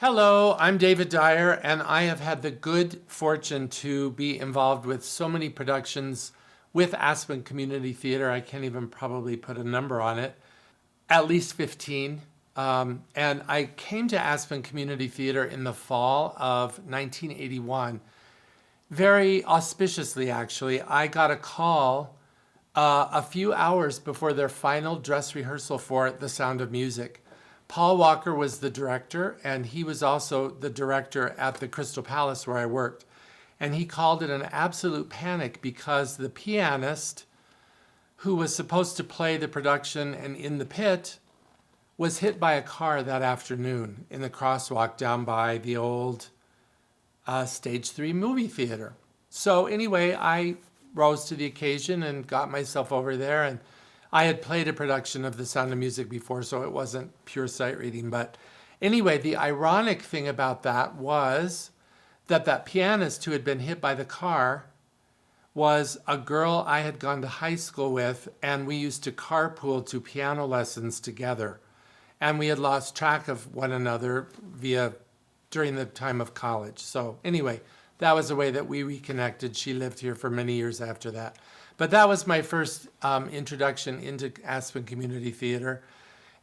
Hello, I'm David Dyer, and I have had the good fortune to be involved with so many productions with Aspen Community Theater. I can't even probably put a number on it, at least 15. And I came to Aspen Community Theater in the fall of 1981. Very auspiciously, actually. I got a call a few hours before their final dress rehearsal for The Sound of Music. Paul Walker was the director, and he was also the director at the Crystal Palace where I worked. And he called it an absolute panic because the pianist who was supposed to play the production and in the pit was hit by a car that afternoon in the crosswalk down by the old Stage 3 movie theater. So anyway, I rose to the occasion and got myself over there, and I had played a production of The Sound of Music before, so it wasn't pure sight reading. But anyway, the ironic thing about that was that pianist who had been hit by the car was a girl I had gone to high school with, and we used to carpool to piano lessons together. And we had lost track of one another during the time of college. So anyway, that was a way that we reconnected. She lived here for many years after that. But that was my first introduction into Aspen Community Theater,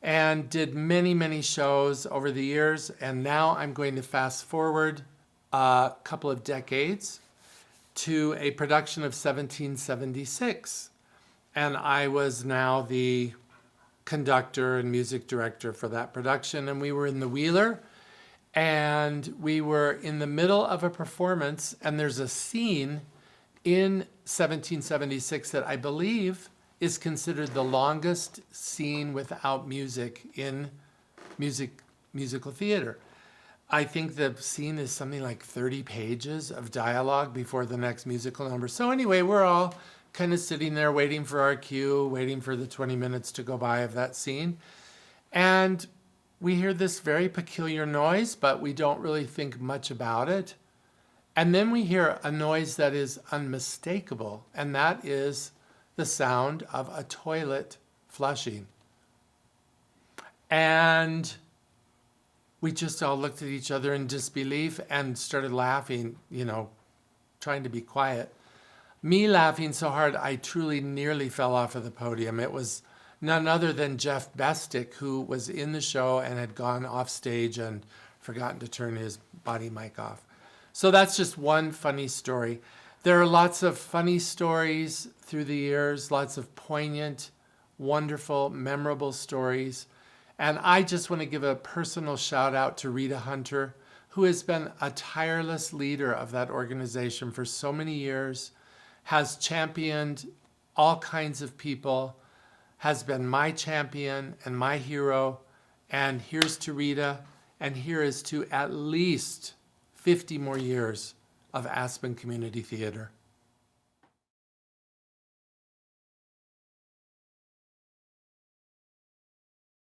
and did many, many shows over the years. And now I'm going to fast forward a couple of decades to a production of 1776. And I was now the conductor and music director for that production. And we were in the Wheeler, and we were in the middle of a performance, and there's a scene in 1776 that I believe is considered the longest scene without music in musical theater. I think the scene is something like 30 pages of dialogue before the next musical number. So anyway, we're all kind of sitting there waiting for our cue, waiting for the 20 minutes to go by of that scene. And we hear this very peculiar noise, but we don't really think much about it. And then we hear a noise that is unmistakable, and that is the sound of a toilet flushing. And we just all looked at each other in disbelief and started laughing, trying to be quiet. Me laughing so hard, I truly nearly fell off of the podium. It was none other than Jeff Bestick, who was in the show and had gone off stage and forgotten to turn his body mic off. So that's just one funny story. There are lots of funny stories through the years, lots of poignant, wonderful, memorable stories. And I just want to give a personal shout out to Rita Hunter, who has been a tireless leader of that organization for so many years, has championed all kinds of people, has been my champion and my hero. And here's to Rita, and here is to at least 50 more years of Aspen Community Theater.